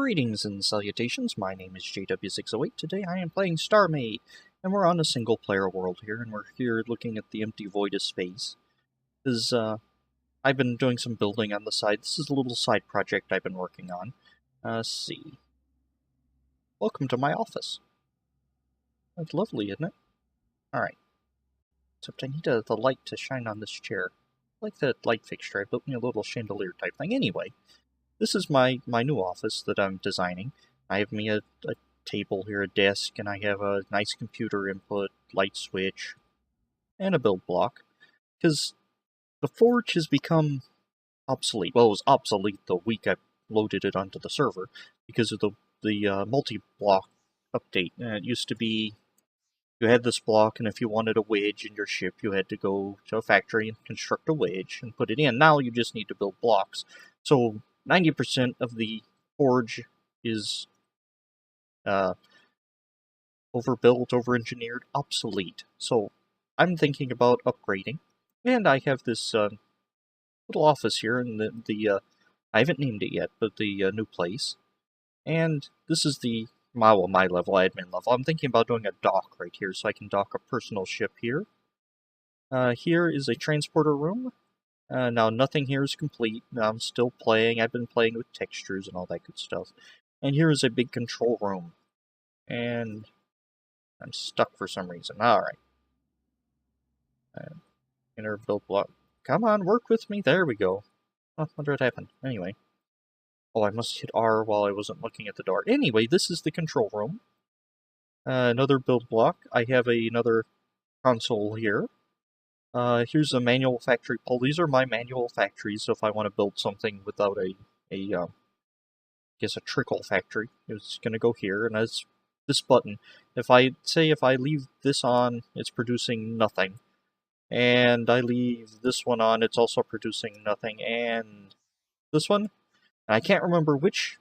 Greetings and salutations, my name is JW608. Today I am playing Starmade, and we're on a single player world here, and we're here looking at the empty void of space. I've been doing some building on the side. This is a little side project I've been working on. Let's see. Welcome to my office. That's lovely, isn't it? Alright. Except I need the light to shine on this chair. I like that light fixture. I built me a little chandelier type thing. Anyway. This is my new office that I'm designing. I have me a table here, a desk, and I have a nice computer input, light switch, and a build block. Because the forge has become obsolete. Well, it was obsolete the week I loaded it onto the server because of the multi-block update. It used to be you had this block, and if you wanted a wedge in your ship, you had to go to a factory and construct a wedge and put it in. Now you just need to build blocks. So 90% of the forge is overbuilt, over-engineered, obsolete. So I'm thinking about upgrading, and I have this little office here, and I haven't named it yet, but the new place. And this is the my level, admin level. I'm thinking about doing a dock right here, so I can dock a personal ship here. Here is a transporter room. Now, nothing here is complete. I'm still playing. I've been playing with textures and all that good stuff. And here is a big control room. And I'm stuck for some reason. Alright. Inner build block. Come on, work with me. There we go. Oh, wonder what happened. Anyway. Oh, I must hit R while I wasn't looking at the door. Anyway, this is the control room. Another build block. I have another console here. Here's a manual factory pull. These are my manual factories, so if I want to build something without I guess a trickle factory, it's going to go here, and as this button, if I leave this on, it's producing nothing, and I leave this one on, it's also producing nothing, and this one, and I can't remember which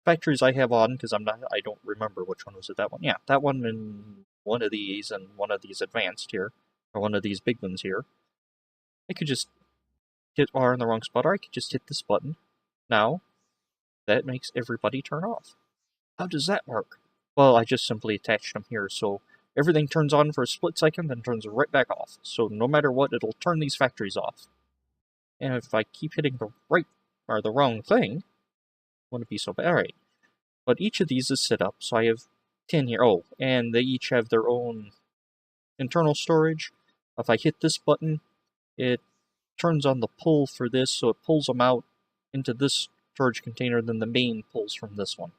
factories I have on, because I don't remember which one was it, that one, yeah, that one and one of these, and one of these advanced here. Or one of these big ones here. I could just hit R in the wrong spot, or I could just hit this button. Now, that makes everybody turn off. How does that work? Well, I just simply attached them here, so everything turns on for a split second, then turns right back off. So no matter what, it'll turn these factories off. And if I keep hitting the right, or the wrong thing, wouldn't be so bad. Alright. But each of these is set up, so I have 10 here. Oh, and they each have their own internal storage. If I hit this button, it turns on the pull for this, so it pulls them out into this storage container, then the main pulls from this one.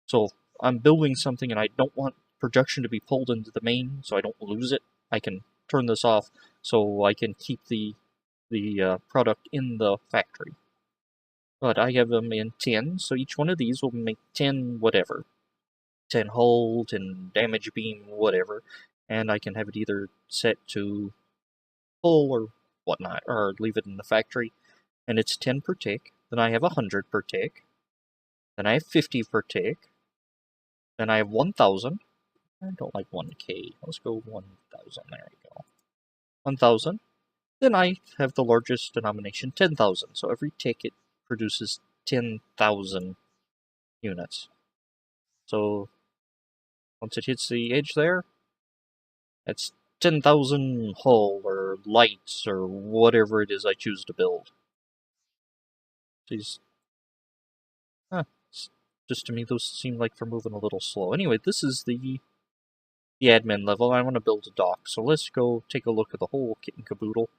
So if I'm building something and I don't want production to be pulled into the main, so I don't lose it, I can turn this off so I can keep the product in the factory. But I have them in 10, so each one of these will make 10 whatever. 10 hull, 10 damage beam, whatever. And I can have it either set to full or whatnot, or leave it in the factory. And it's 10 per tick. Then I have 100 per tick. Then I have 50 per tick. Then I have 1,000. I don't like 1K. Let's go 1,000. There we go. 1,000. Then I have the largest denomination, 10,000. So every tick it produces 10,000 units. So once it hits the edge there, it's 10,000 hull, or lights, or whatever it is I choose to build. These, just to me, those seem like they're moving a little slow. Anyway, this is the admin level. I want to build a dock, so let's go take a look at the whole kit and caboodle.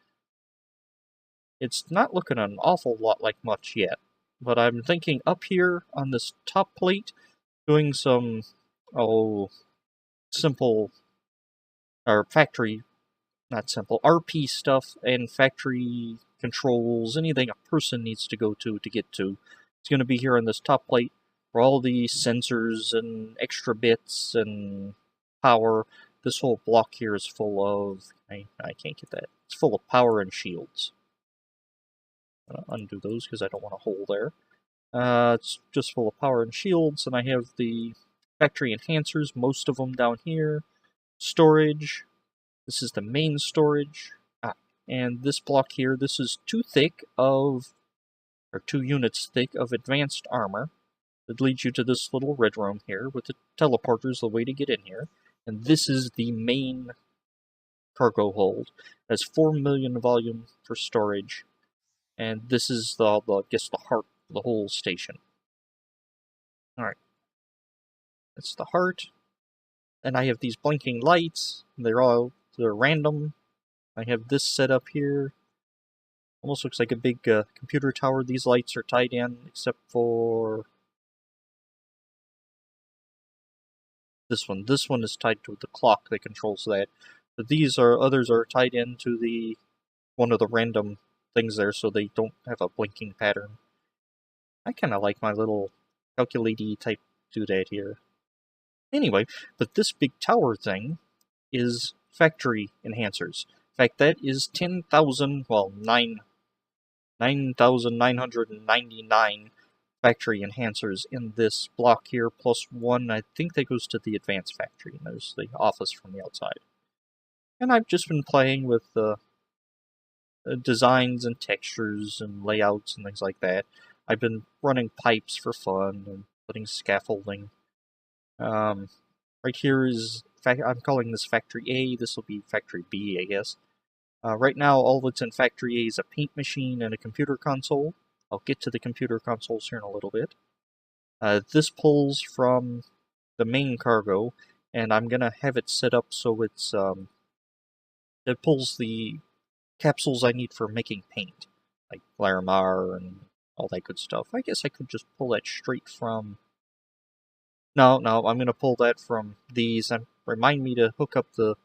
It's not looking an awful lot like much yet, but I'm thinking up here on this top plate, doing some, simple, or factory, not simple, RP stuff and factory controls, anything a person needs to go to get to. It's going to be here on this top plate where all the sensors and extra bits and power. This whole block here is full of, I can't get that, it's full of power and shields. I'm going to undo those because I don't want a hole there. It's just full of power and shields, and I have the factory enhancers, most of them down here. Storage. This is the main storage. And this block here, this is 2 units thick of advanced armor. It leads you to this little red room here with the teleporters, the way to get in here. And this is the main cargo hold. It has 4 million volume for storage. And this is the I guess the heart of the whole station. Alright. That's the heart. And I have these blinking lights. They're random. I have this set up here. Almost looks like a big computer tower. These lights are tied in, except for this one. This one is tied to the clock that controls that. But others are tied into the one of the random things there, so they don't have a blinking pattern. I kind of like my little calculaty type doodad here. Anyway, but this big tower thing is factory enhancers. In fact, that is 10,000, well, 9,999 factory enhancers in this block here, plus one, I think that goes to the advanced factory, and there's the office from the outside. And I've just been playing with the designs and textures and layouts and things like that. I've been running pipes for fun and putting scaffolding. Right here is, I'm calling this Factory A, this will be Factory B, I guess. Right now, all that's in Factory A is a paint machine and a computer console. I'll get to the computer consoles here in a little bit. This pulls from the main cargo, and I'm gonna have it set up so it's it pulls the capsules I need for making paint, like Larimar and all that good stuff. I guess I could just pull that straight from... No, I'm gonna pull that from these, and remind me to hook up the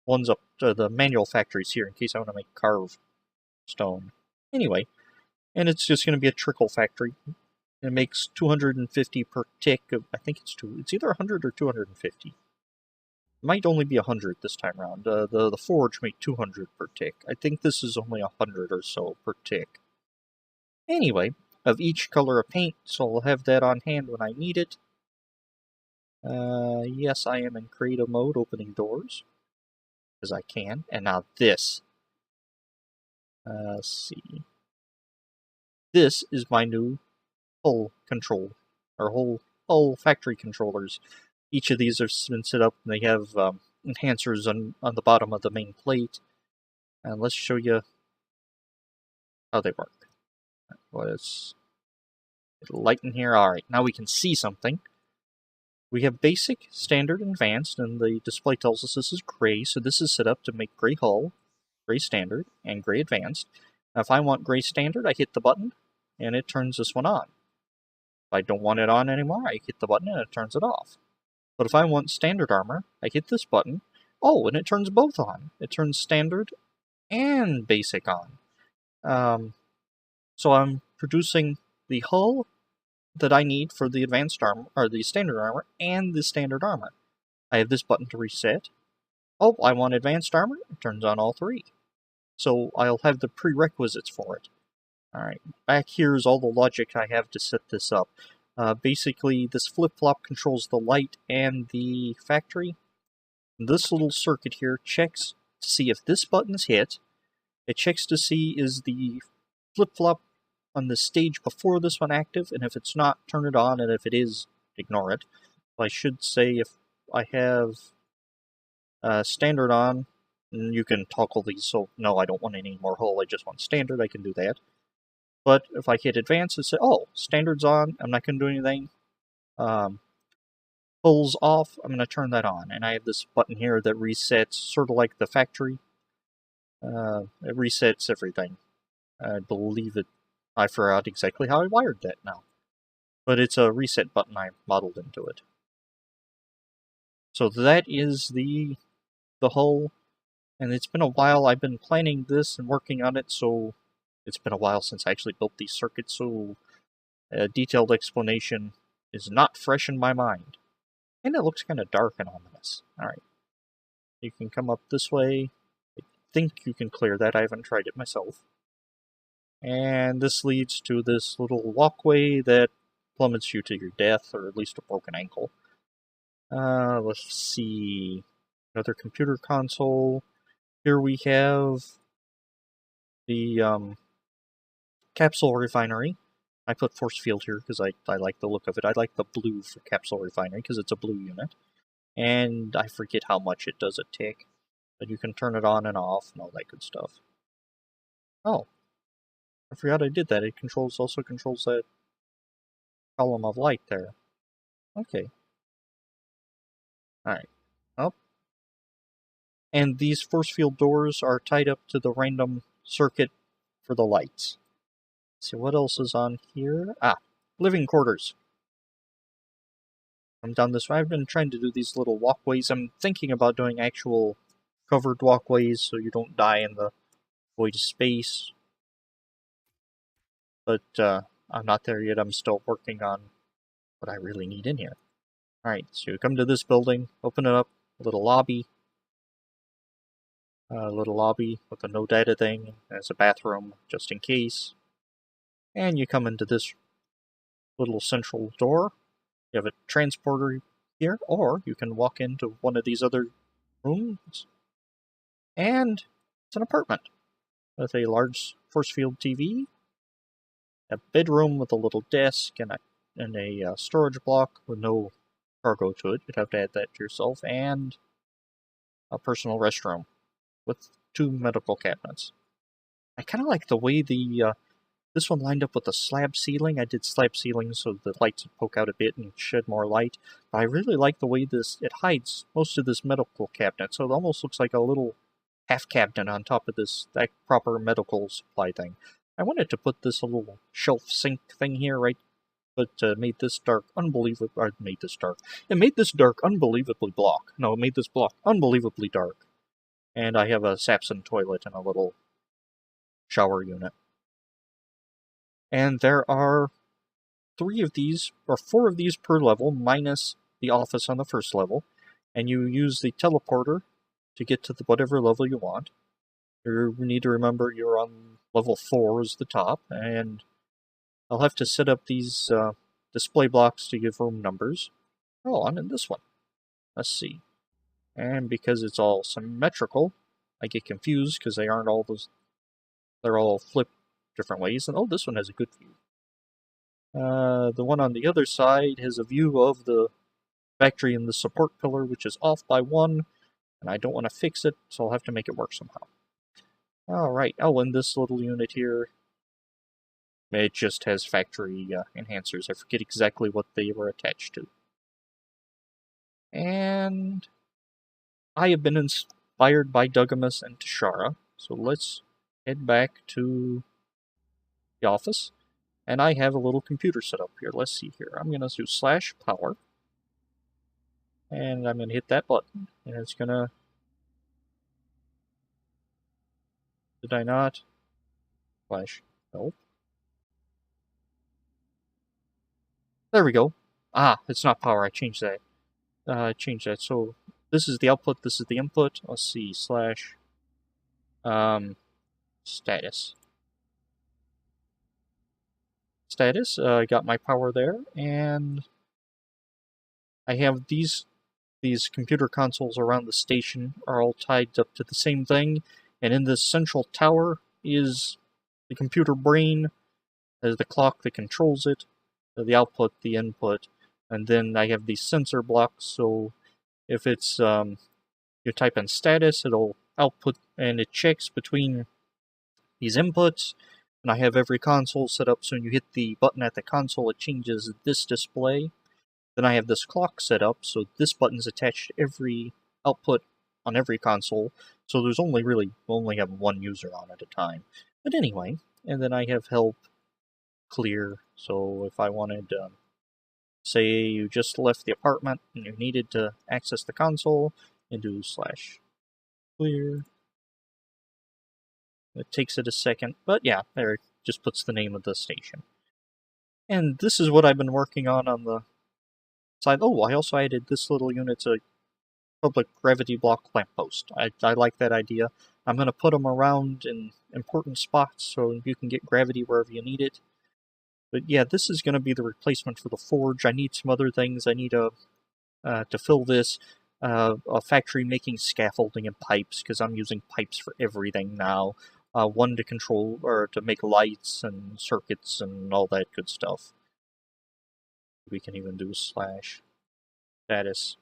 ones up to the manual factories here in case I want to make carved stone. Anyway, and it's just going to be a trickle factory. It makes 250 per tick. I think it's either 100 or 250. It might only be 100 this time around. The forge made 200 per tick. I think this is only 100 or so per tick. Anyway, of each color of paint, so I'll have that on hand when I need it. Yes, I am in creative mode, opening doors. As I can. And now this. Let's see. This is my new hull control, or hull factory controllers. Each of these have been set up, and they have enhancers on the bottom of the main plate. And let's show you how they work. Let's get a light in here. Alright, now we can see something. We have basic, standard, and advanced, and the display tells us this is gray, so this is set up to make gray hull, gray standard, and gray advanced. Now if I want gray standard, I hit the button, and it turns this one on. If I don't want it on anymore, I hit the button and it turns it off. But if I want standard armor, I hit this button, and it turns both on. It turns standard and basic on. So I'm producing the hull that I need for the advanced armor, or the standard armor, and the standard armor. I have this button to reset. I want advanced armor, it turns on all three. So I'll have the prerequisites for it. Alright, back here is all the logic I have to set this up. Basically, this flip-flop controls the light and the factory. This little circuit here checks to see if this button is hit. It checks to see is the flip-flop on the stage before this one active, and if it's not, turn it on, and if it is, ignore it. I should say if I have standard on, you can toggle these, so no, I don't want any more hull, I just want standard, I can do that. But if I hit advanced, it says, standard's on, I'm not going to do anything. Hull's off, I'm going to turn that on, and I have this button here that resets, sort of like the factory. It resets everything. I believe it. I forgot exactly how I wired that now. But it's a reset button I modeled into it. So that is the hull, and it's been a while. I've been planning this and working on it, so it's been a while since I actually built these circuits, so a detailed explanation is not fresh in my mind. And it looks kind of dark and ominous. Alright. You can come up this way. I think you can clear that. I haven't tried it myself. And this leads to this little walkway that plummets you to your death, or at least a broken ankle. Let's see. Another computer console. Here we have the capsule refinery. I put force field here because I like the look of it. I like the blue for capsule refinery because it's a blue unit. And I forget how much it does a tick. But you can turn it on and off and all that good stuff. Oh, I forgot I did that. It also controls that column of light there. Okay. Alright. Up. And these force field doors are tied up to the random circuit for the lights. Let's see what else is on here. Ah, living quarters. I'm down this way. I've been trying to do these little walkways. I'm thinking about doing actual covered walkways so you don't die in the void space. But I'm not there yet. I'm still working on what I really need in here. Alright, so you come to this building, open it up, a little lobby. With a no data thing. There's a bathroom just in case. And you come into this little central door. You have a transporter here, or you can walk into one of these other rooms. And it's an apartment with a large force field TV, a bedroom with a little desk, and a storage block with no cargo to it. You'd have to add that to yourself, and a personal restroom with 2 medical cabinets. I kind of like the way this one lined up with the slab ceiling. I did slab ceiling so the lights would poke out a bit and shed more light. But I really like the way it hides most of this medical cabinet, so it almost looks like a little half cabinet on top of that proper medical supply thing. I wanted to put this little shelf sink thing here, right? But made this dark unbelievably. Or made this dark. It made this dark unbelievably block. No, it made this block unbelievably dark. And I have a Sapson toilet and a little shower unit. And there are 3 of these, or 4 of these per level, minus the office on the first level. And you use the teleporter to get to whatever level you want. You need to remember you're on level 4 is the top, and I'll have to set up these display blocks to give room numbers. Oh, I'm in this one. Let's see. And because it's all symmetrical, I get confused because they aren't all those. They're all flipped different ways. And oh, this one has a good view. The one on the other side has a view of the factory and the support pillar, which is off by 1, and I don't want to fix it, so I'll have to make it work somehow. Alright, and this little unit here, it just has factory enhancers. I forget exactly what they were attached to. And I have been inspired by Dugamus and Tashara, so let's head back to the office. And I have a little computer set up here. Let's see here. I'm going to do /power. And I'm going to hit that button. And it's going to... Did I not? Nope. There we go. Ah, it's not power. I changed that. So this is the output, this is the input. Let's see, status. I got my power there, and I have these computer consoles around the station are all tied up to the same thing, and in this central tower is the computer brain, there's the clock that controls it, the output, the input, and then I have these sensor blocks, so if it's, you type in status, it'll output, and it checks between these inputs, and I have every console set up so when you hit the button at the console, it changes this display. Then I have this clock set up, so this button's attached to every output on every console, so there's we'll only have 1 user on at a time. But anyway, and then I have help clear, so if I wanted, say you just left the apartment and you needed to access the console, and do /clear. It takes it a second, but yeah, there it just puts the name of the station. And this is what I've been working on the side. Oh, I also added this little unit to public gravity block lamppost. I like that idea. I'm going to put them around in important spots so you can get gravity wherever you need it. But yeah, this is going to be the replacement for the forge. I need some other things. I need to fill this. A factory making scaffolding and pipes, because I'm using pipes for everything now. one to control, or to make lights and circuits and all that good stuff. We can even do slash status.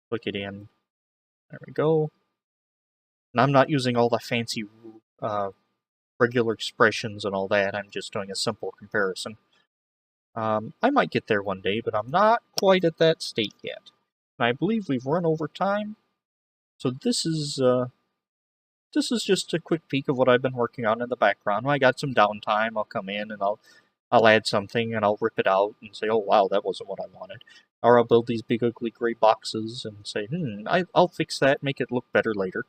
Click it in. There we go. And I'm not using all the fancy regular expressions and all that. I'm just doing a simple comparison. I might get there one day, but I'm not quite at that state yet. And I believe we've run over time. So this is just a quick peek of what I've been working on in the background. When I got some downtime, I'll come in and I'll add something and I'll rip it out and say, oh wow, that wasn't what I wanted. Or I'll build these big ugly gray boxes and say, I'll fix that, make it look better later.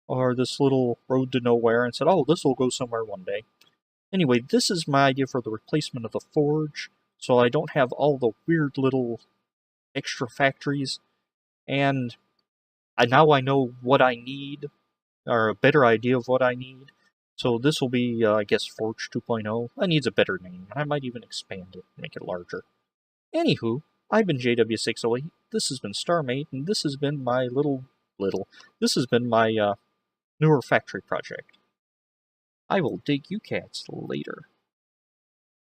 Or this little road to nowhere and said, oh, this will go somewhere one day. Anyway, this is my idea for the replacement of the forge, so I don't have all the weird little extra factories. And now I know what I need, or a better idea of what I need. So this will be, I guess, Forge 2.0. That needs a better name. I might even expand it, make it larger. Anywho, I've been JW608, this has been Starmade, and this has been my this has been my newer factory project. I will dig you cats later.